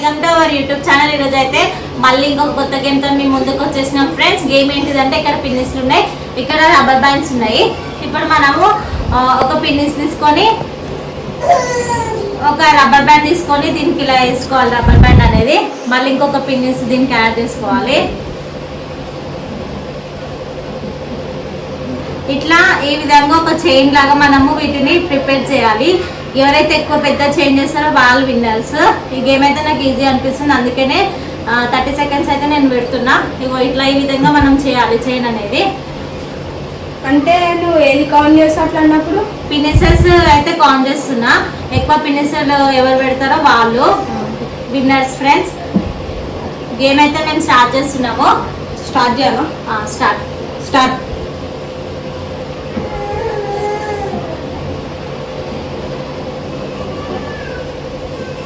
Welcome to our YouTube channel. ఈరోజు అయితే మళ్ళీ ఇంకొక కొత్త గేమ్ తో మేము ముందుకు వచ్చేసినాం ఫ్రెండ్స్. గేమ్ ఏంటిదంటే ఇక్కడ పిన్నిస్లు ఉన్నాయి, ఇక్కడ రబ్బర్ బ్యాండ్స్ ఉన్నాయి. ఇప్పుడు మనము ఒక పిన్నిస్ తీసుకొని ఒక రబ్బర్ బ్యాండ్ తీసుకొని దీనికి ఇలా వేసుకోవాలి. రబ్బర్ బ్యాండ్ అనేది మళ్ళీ ఇంకొక పిన్నిస్ దీనికి యాడ్ చేసుకోవాలి. ఇట్లా ఈ విధంగా ఒక చైన్ లాగా మనము వీటిని ప్రిపేర్ చేయాలి. ఎవరైతే ఎక్కువ పెద్ద చైన్ చేస్తారో వాళ్ళు విన్నర్స్. ఈ గేమ్ అయితే నాకు ఈజీ అనిపిస్తుంది, అందుకనే 30 సెకండ్స్ అయితే నేను పెడుతున్నా. ఇగో ఇట్లా ఈ విధంగా మనం చేయాలి చైన్ అనేది. అంటే నువ్వు ఏది కౌంట్ చేస్తా అట్లా అన్నప్పుడు పినిసెస్ అయితే కౌంట్ చేస్తున్నా. ఎక్కువ పినిసెలు ఎవరు పెడతారో వాళ్ళు విన్నర్స్ ఫ్రెండ్స్. గేమ్ అయితే మేము స్టార్ట్ చేస్తున్నాము. స్టార్ట్ చేయాలా? స్టార్ట్.